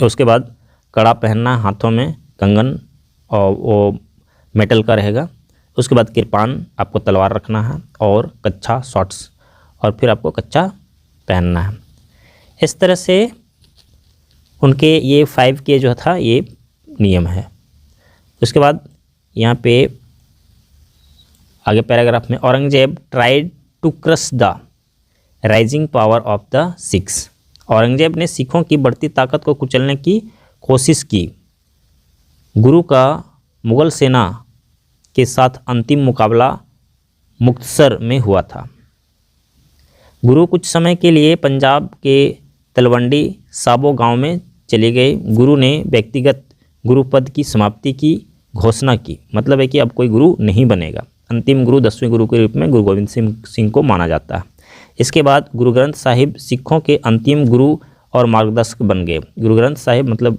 उसके बाद कड़ा पहनना, हाथों में कंगन और वो मेटल का रहेगा। उसके बाद कृपान, आपको तलवार रखना है और कच्छा शॉर्ट्स, और फिर आपको कच्छा पहनना है। इस तरह से उनके ये 5K जो था ये नियम है। उसके बाद यहाँ पे आगे पैराग्राफ में Aurangzeb tried to crush the rising power of the Sikhs. Aurangzeb ने सिखों की बढ़ती ताकत को कुचलने की कोशिश की। गुरु का मुग़ल सेना के साथ अंतिम मुकाबला मुक्तसर में हुआ था। गुरु कुछ समय के लिए पंजाब के तलवंडी साबो गांव में चले गए। गुरु ने व्यक्तिगत गुरु पद की समाप्ति की घोषणा की, मतलब है कि अब कोई गुरु नहीं बनेगा। अंतिम गुरु 10वें गुरु के रूप में गुरु गोबिंद सिंह को माना जाता है। इसके बाद गुरु ग्रंथ साहिब सिखों के अंतिम गुरु और मार्गदर्शक बन गए। गुरु ग्रंथ साहिब मतलब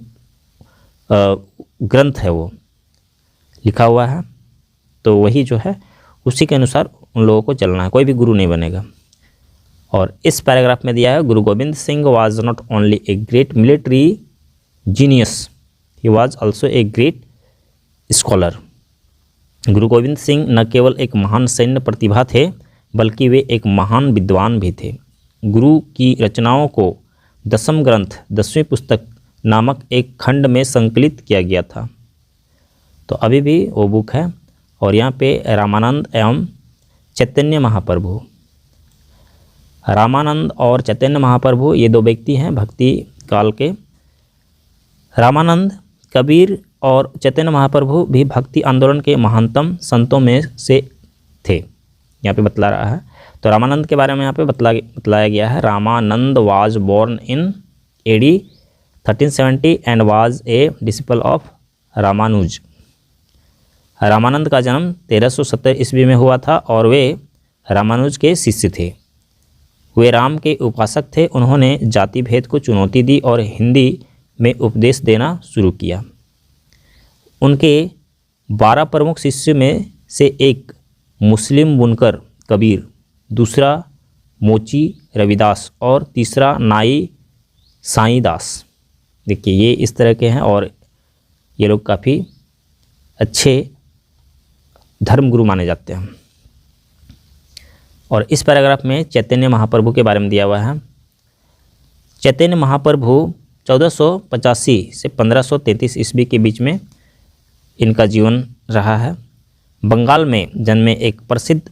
ग्रंथ है, वो लिखा हुआ है, तो वही जो है उसी के अनुसार उन लोगों को चलना है, कोई भी गुरु नहीं बनेगा। और इस पैराग्राफ में दिया है Guru Gobind Singh was not only a great military genius, he was also a great scholar. Guru Gobind Singh न केवल एक महान सैन्य प्रतिभा थे, बल्कि वे एक महान विद्वान भी थे। गुरु की रचनाओं को दशम ग्रंथ 10वीं पुस्तक नामक एक खंड में संकलित किया गया था। तो अभी भी वो बुक है। और यहाँ पे रामानंद एवं चैतन्य महाप्रभु, रामानंद और चैतन्य महाप्रभु ये 2 व्यक्ति हैं भक्ति काल के। रामानंद, कबीर और चैतन्य महाप्रभु भी भक्ति आंदोलन के महानतम संतों में से थे, यहाँ पे बतला रहा है। तो रामानंद के बारे में यहाँ पे बतलाया गया है। Ramanand was born in AD 1370 and was a disciple of Ramanuja. Ramanand का जन्म 1370 ईस्वी में हुआ था और वे रामानुज के शिष्य थे। वे राम के उपासक थे। उन्होंने जाति भेद को चुनौती दी और हिंदी में उपदेश देना शुरू किया। उनके 12 प्रमुख शिष्य में से एक मुस्लिम बुनकर कबीर, दूसरा मोची रविदास और तीसरा नाई साईदास। देखिए ये इस तरह के हैं और ये लोग काफ़ी अच्छे धर्मगुरु माने जाते हैं। और इस पैराग्राफ में चैतन्य महाप्रभु के बारे में दिया हुआ है। चैतन्य महाप्रभु 1485 से 1533 ईस्वी के बीच में इनका जीवन रहा है। बंगाल में जन्मे एक प्रसिद्ध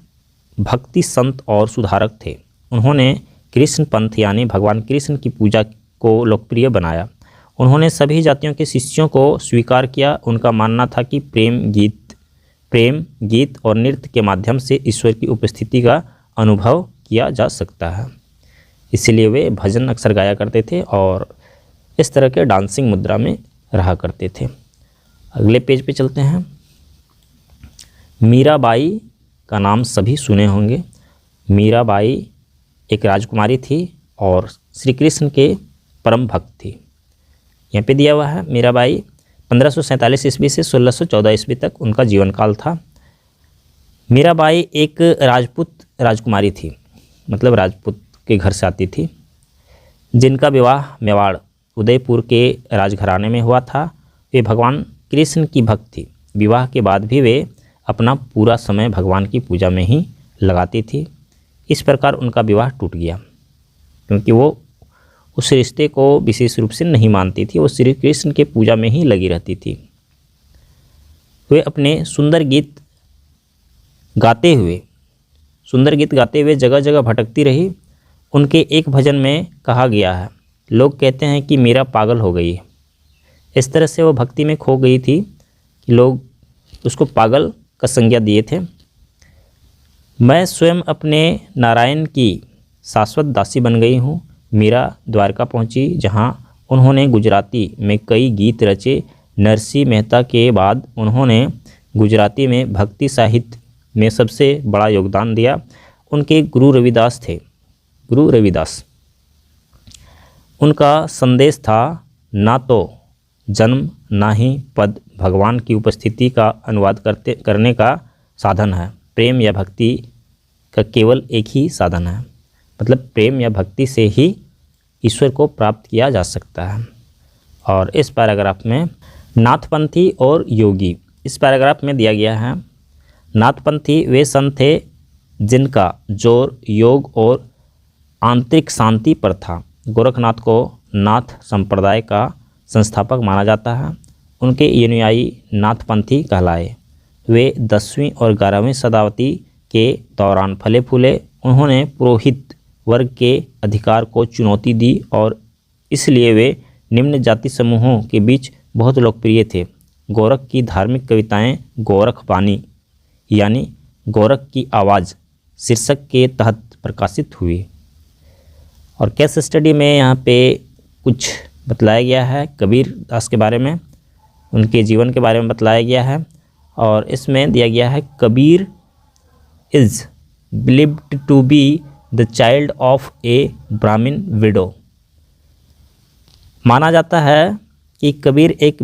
भक्ति संत और सुधारक थे। उन्होंने कृष्ण पंथ यानी भगवान कृष्ण की पूजा को लोकप्रिय बनाया। उन्होंने सभी जातियों के शिष्यों को स्वीकार किया। उनका मानना था कि प्रेम गीत और नृत्य के माध्यम से ईश्वर की उपस्थिति का अनुभव किया जा सकता है। इसलिए वे भजन अक्सर गाया करते थे और इस तरह के डांसिंग मुद्रा में रहा करते थे। अगले पेज पे चलते हैं। मीराबाई का नाम सभी सुने होंगे। मीराबाई एक राजकुमारी थी और श्री कृष्ण के परम भक्त थी। यहाँ पे दिया हुआ है मीराबाई 1547 ईस्वी से 1614 ईस्वी तक उनका जीवन काल था। मीराबाई एक राजपूत राजकुमारी थी, मतलब राजपूत के घर से आती थी, जिनका विवाह मेवाड़ उदयपुर के राजघराने में हुआ था। वे भगवान कृष्ण की भक्त थी। विवाह के बाद भी वे अपना पूरा समय भगवान की पूजा में ही लगाती थी। इस प्रकार उनका विवाह टूट गया, क्योंकि वो उस रिश्ते को विशेष रूप से नहीं मानती थी। वो श्री कृष्ण के पूजा में ही लगी रहती थी। वे अपने सुंदर गीत गाते हुए जगह जगह भटकती रही। उनके एक भजन में कहा गया है, लोग कहते हैं कि मीरा पागल हो गई है। इस तरह से वो भक्ति में खो गई थी कि लोग उसको पागल का संज्ञा दिए थे। मैं स्वयं अपने नारायण की शाश्वत दासी बन गई हूँ। मीरा द्वारका पहुँची, जहाँ उन्होंने गुजराती में कई गीत रचे। नरसिंह मेहता के बाद उन्होंने गुजराती में भक्ति साहित्य में सबसे बड़ा योगदान दिया। उनके गुरु रविदास थे। गुरु रविदास, उनका संदेश था, ना तो जन्म ना ही पद भगवान की उपस्थिति का अनुवाद करने का साधन है। प्रेम या भक्ति का केवल एक ही साधन है। मतलब प्रेम या भक्ति से ही ईश्वर को प्राप्त किया जा सकता है। और इस पैराग्राफ में नाथपंथी और योगी, इस पैराग्राफ में दिया गया है, नाथपंथी वे संत थे जिनका जोर योग और आंतरिक शांति पर था। गोरखनाथ को नाथ संप्रदाय का संस्थापक माना जाता है। उनके अनुयायी नाथपंथी कहलाए। वे 10वीं और 11वीं शताब्दी के दौरान फले फूले। उन्होंने पुरोहित वर्ग के अधिकार को चुनौती दी और इसलिए वे निम्न जाति समूहों के बीच बहुत लोकप्रिय थे। गोरख की धार्मिक कविताएं गोरख बानी यानी गोरख की आवाज़ शीर्षक के तहत प्रकाशित हुई। और केस स्टडी में यहाँ पे कुछ बतलाया गया है कबीर दास के बारे में, उनके जीवन के बारे में बतलाया गया है। और इसमें दिया गया है, Kabir is believed to be the child of a Brahmin widow. माना जाता है कि कबीर एक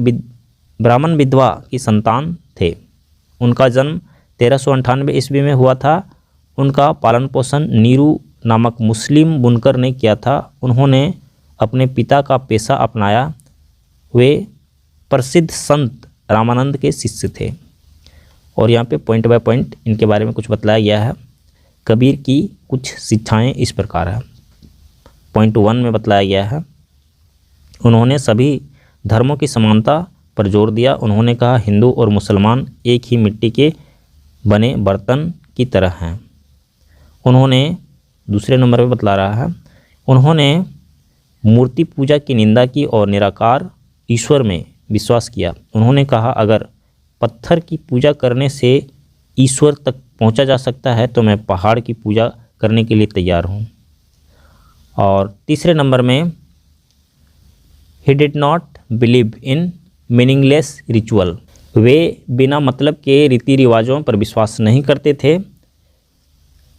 ब्राह्मण विधवा की संतान थे। उनका जन्म 1398 ईस्वी में हुआ था। उनका पालन पोषण नीरू नामक मुस्लिम बुनकर ने किया था। उन्होंने अपने पिता का पेशा अपनाया। वे प्रसिद्ध संत रामानंद के शिष्य थे। और यहाँ पे पॉइंट बाय पॉइंट इनके बारे में कुछ बतलाया गया है। कबीर की कुछ शिक्षाएं इस प्रकार है। पॉइंट 1 में बतलाया गया है, उन्होंने सभी धर्मों की समानता पर जोर दिया। उन्होंने कहा, हिंदू और मुसलमान एक ही मिट्टी के बने बर्तन की तरह हैं। उन्होंने दूसरे नंबर पे बतला रहा है, उन्होंने मूर्ति पूजा की निंदा की और निराकार ईश्वर में विश्वास किया। उन्होंने कहा, अगर पत्थर की पूजा करने से ईश्वर तक पहुंचा जा सकता है तो मैं पहाड़ की पूजा करने के लिए तैयार हूं। और तीसरे नंबर में, he did not believe in meaningless ritual. वे बिना मतलब के रीति रिवाजों पर विश्वास नहीं करते थे,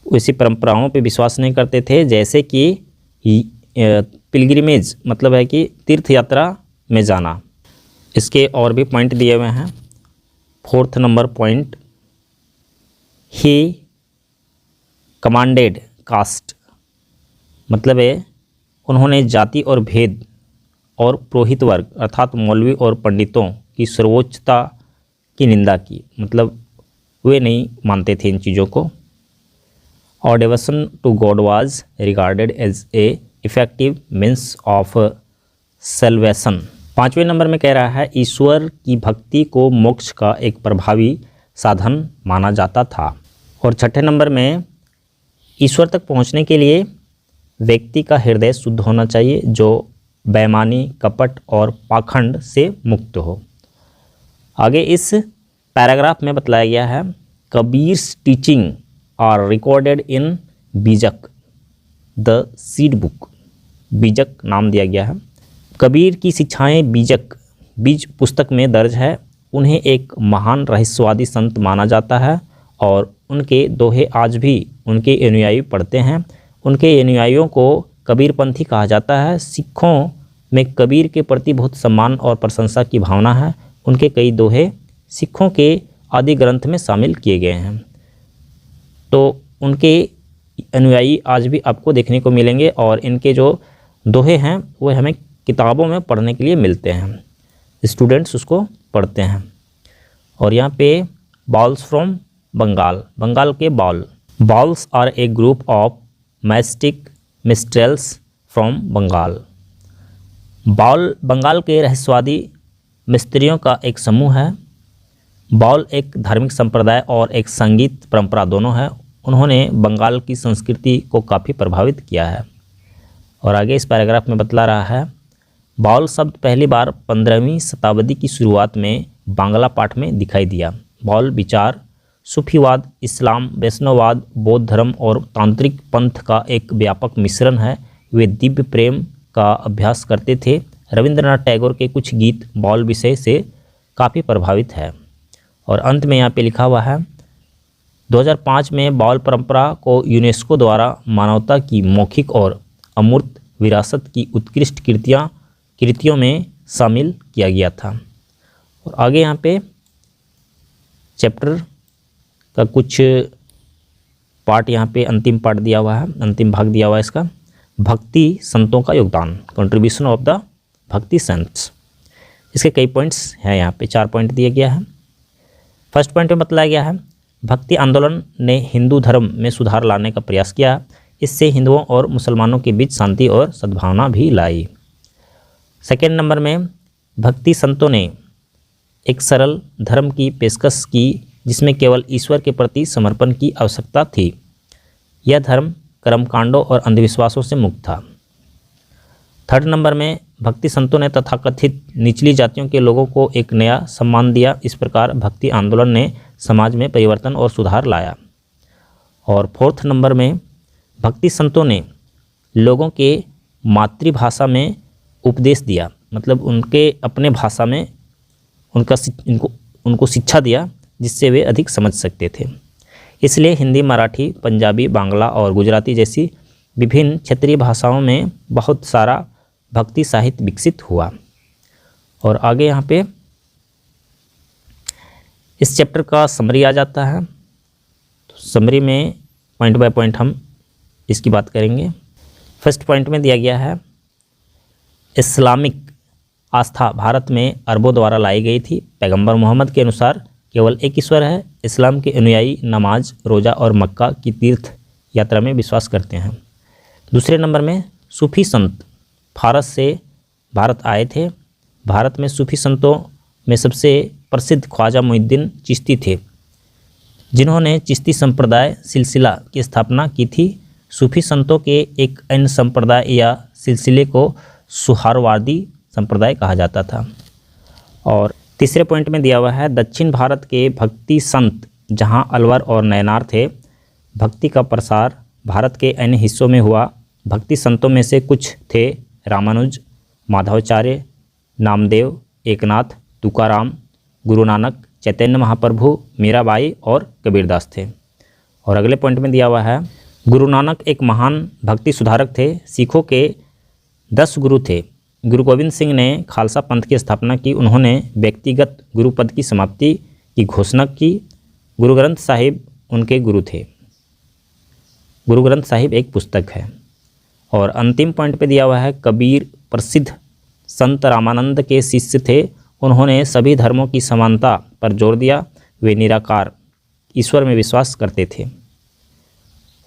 उसी परंपराओं पर विश्वास नहीं करते थे, जैसे कि पिलग्रिमेज मतलब है कि तीर्थ यात्रा में जाना। इसके और भी पॉइंट दिए हुए हैं। 4th नंबर पॉइंट, ही कमांडेड कास्ट, मतलब है उन्होंने जाति और भेद और पुरोहित वर्ग अर्थात मौलवी और पंडितों की सर्वोच्चता की निंदा की। मतलब वे नहीं मानते थे इन चीज़ों को। और devotion to God was regarded as a effective means of salvation. 5वें नंबर में कह रहा है, ईश्वर की भक्ति को मोक्ष का एक प्रभावी साधन माना जाता था। और 6ठे नंबर में, ईश्वर तक पहुंचने के लिए व्यक्ति का हृदय शुद्ध होना चाहिए जो बेईमानी, कपट और पाखंड से मुक्त हो। आगे इस पैराग्राफ में बतलाया गया है, Kabir's teaching are recorded in बीजक द सीड बुक। बीजक नाम दिया गया है। कबीर की शिक्षाएं बीज पुस्तक में दर्ज है। उन्हें एक महान रहस्यवादी संत माना जाता है और उनके दोहे आज भी उनके अनुयायी पढ़ते हैं। उनके अनुयायियों को कबीरपंथी कहा जाता है। सिखों में कबीर के प्रति बहुत सम्मान और प्रशंसा की भावना है। उनके कई दोहे सिखों के आदि ग्रंथ में शामिल किए गए हैं। तो उनके अनुयायी आज भी आपको देखने को मिलेंगे और इनके जो दोहे हैं वो हमें किताबों में पढ़ने के लिए मिलते हैं, स्टूडेंट्स उसको पढ़ते हैं। और यहाँ पे बाउल्स फ्रॉम बंगाल के Bauls are a group of mystic minstrels from Bengal. Baul Bengal के रहस्यवादी मिस्त्रियों का एक समूह है। बाउल एक धार्मिक संप्रदाय और एक संगीत परंपरा दोनों है। उन्होंने बंगाल की संस्कृति को काफ़ी प्रभावित किया है। और आगे इस पैराग्राफ में बतला रहा है, बाउल शब्द पहली बार 15वीं शताब्दी की शुरुआत में बांग्ला पाठ में दिखाई दिया। बाउल विचार सूफीवाद, इस्लाम, वैष्णववाद, बौद्ध धर्म और तांत्रिक पंथ का एक व्यापक मिश्रण है। वे दिव्य प्रेम का अभ्यास करते थे। रविंद्रनाथ टैगोर के कुछ गीत बाउल विषय से काफ़ी प्रभावित है। और अंत में यहाँ पे लिखा हुआ है, 2005 में बाउल परंपरा को यूनेस्को द्वारा मानवता की मौखिक और अमूर्त विरासत की उत्कृष्ट कृतियों में शामिल किया गया था। और आगे यहाँ पे चैप्टर का कुछ पार्ट, यहाँ पे अंतिम पार्ट दिया हुआ है, अंतिम भाग दिया हुआ है इसका, भक्ति संतों का योगदान, कंट्रीब्यूशन ऑफ द भक्ति संत्स। इसके कई पॉइंट्स हैं, यहाँ पे 4 पॉइंट दिया गया है। फर्स्ट पॉइंट में बतलाया गया है, भक्ति आंदोलन ने हिंदू धर्म में सुधार लाने का प्रयास किया। इससे हिंदुओं और मुसलमानों के बीच शांति और सद्भावना भी लाई। सेकेंड नंबर में, भक्ति संतों ने एक सरल धर्म की पेशकश की जिसमें केवल ईश्वर के प्रति समर्पण की आवश्यकता थी। यह धर्म कर्मकांडों और अंधविश्वासों से मुक्त था। थर्ड नंबर में, भक्ति संतों ने तथाकथित निचली जातियों के लोगों को एक नया सम्मान दिया। इस प्रकार भक्ति आंदोलन ने समाज में परिवर्तन और सुधार लाया। और फोर्थ नंबर में, भक्ति संतों ने लोगों के मातृभाषा में उपदेश दिया, मतलब उनके अपने भाषा में उनको शिक्षा दिया जिससे वे अधिक समझ सकते थे। इसलिए हिंदी, मराठी, पंजाबी, बांग्ला और गुजराती जैसी विभिन्न क्षेत्रीय भाषाओं में बहुत सारा भक्ति साहित्य विकसित हुआ। और आगे यहाँ पे इस चैप्टर का समरी आ जाता है। तो समरी में पॉइंट बाय पॉइंट हम इसकी बात करेंगे। फर्स्ट पॉइंट में दिया गया है, इस्लामिक आस्था भारत में अरबों द्वारा लाई गई थी। पैगंबर मोहम्मद के अनुसार केवल एक ईश्वर है। इस्लाम के अनुयायी नमाज, रोज़ा और मक्का की तीर्थ यात्रा में विश्वास करते हैं। दूसरे नंबर में, सूफी संत फारस से भारत आए थे। भारत में सूफी संतों में सबसे प्रसिद्ध ख्वाजा मुइनुद्दीन चिश्ती थे, जिन्होंने चिश्ती संप्रदाय सिलसिला की स्थापना की थी। सूफी संतों के एक अन्य संप्रदाय या सिलसिले को सुहारवादी संप्रदाय कहा जाता था। और तीसरे पॉइंट में दिया हुआ है, दक्षिण भारत के भक्ति संत जहां अलवर और नयनार थे, भक्ति का प्रसार भारत के अन्य हिस्सों में हुआ। भक्ति संतों में से कुछ थे रामानुज, माधवाचार्य, नामदेव, एकनाथ, तुकाराम, गुरु नानक, चैतन्य महाप्रभु, मीराबाई और कबीरदास थे। और अगले पॉइंट में दिया हुआ है, गुरु नानक एक महान भक्ति सुधारक थे। सिखों के 10 गुरु थे। गुरु गोविंद सिंह ने खालसा पंथ की स्थापना की। उन्होंने व्यक्तिगत गुरु पद की समाप्ति की घोषणा की। गुरु ग्रंथ साहिब उनके गुरु थे। गुरु ग्रंथ साहिब एक पुस्तक है। और अंतिम पॉइंट पे दिया हुआ है, कबीर प्रसिद्ध संत रामानंद के शिष्य थे। उन्होंने सभी धर्मों की समानता पर जोर दिया। वे निराकार ईश्वर में विश्वास करते थे।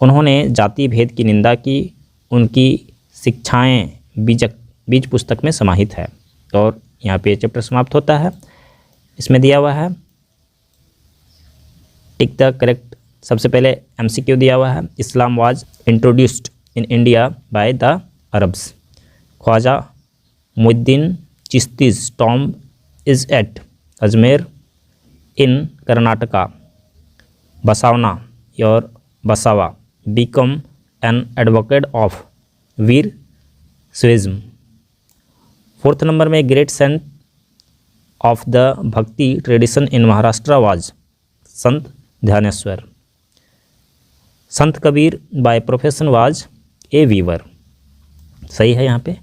उन्होंने जाति भेद की निंदा की। उनकी शिक्षाएं बीज पुस्तक में समाहित है। और यहाँ पे चैप्टर समाप्त होता है। इसमें दिया हुआ है टिक द करेक्ट। सबसे पहले एमसीक्यू दिया हुआ है, Islam was introduced in India by the Arabs. Khwaja Muinuddin Chishti's tomb is at Ajmer in Karnataka. Basavanna or Basava become an advocate of Virashaivism. 4th number में great saint of the bhakti tradition in Maharashtra was Sant Dnyaneshwar. Sant Kabir by profession was a weaver, सही है यहाँ पे।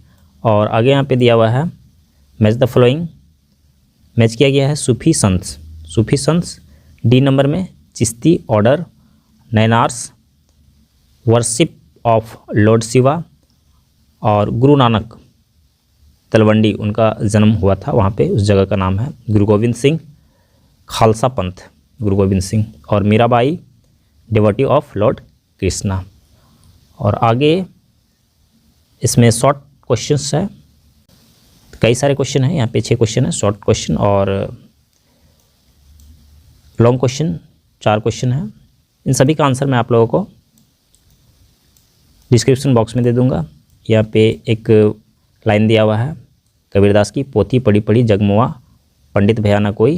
और आगे यहाँ पे दिया हुआ है मैच द फॉलोइंग, मैच किया गया है सूफी संत। सूफी संत डी नंबर में Chishti order, Nayanars, worship of Lord Shiva, और गुरु नानक तलवंडी उनका जन्म हुआ था वहाँ पे, उस जगह का नाम है गुरु गोविंद सिंह, खालसा पंथ गुरु गोविंद सिंह, और Mirabai devotee of Lord Krishna. और आगे इसमें शॉर्ट क्वेश्चंस है, कई सारे क्वेश्चन हैं यहाँ पे, 6 क्वेश्चन है शॉर्ट क्वेश्चन, और लॉन्ग क्वेश्चन 4 क्वेश्चन है। इन सभी का आंसर मैं आप लोगों को डिस्क्रिप्शन बॉक्स में दे दूंगा। यहाँ पे एक लाइन दिया हुआ है कबीरदास की, पोथी पढ़ी पढ़ी जगमुआ पंडित भया ना कोई,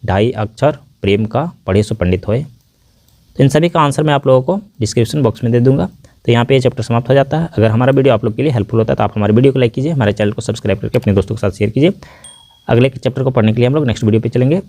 2.5 अक्षर प्रेम का पढ़े सो पंडित होए। तो इन सभी का आंसर मैं आप लोगों को डिस्क्रिप्शन बॉक्स में दे दूंगा। तो यहाँ पे ये चैप्टर समाप्त हो जाता है। अगर हमारा वीडियो आप लोग के लिए हेल्पफुल होता है तो आप हमारे वीडियो को लाइक कीजिए, हमारे चैनल को सब्सक्राइब करके अपने दोस्तों के साथ शेयर कीजिए। अगले चैप्टर को पढ़ने के लिए हम लोग नेक्स्ट वीडियो पे चलेंगे।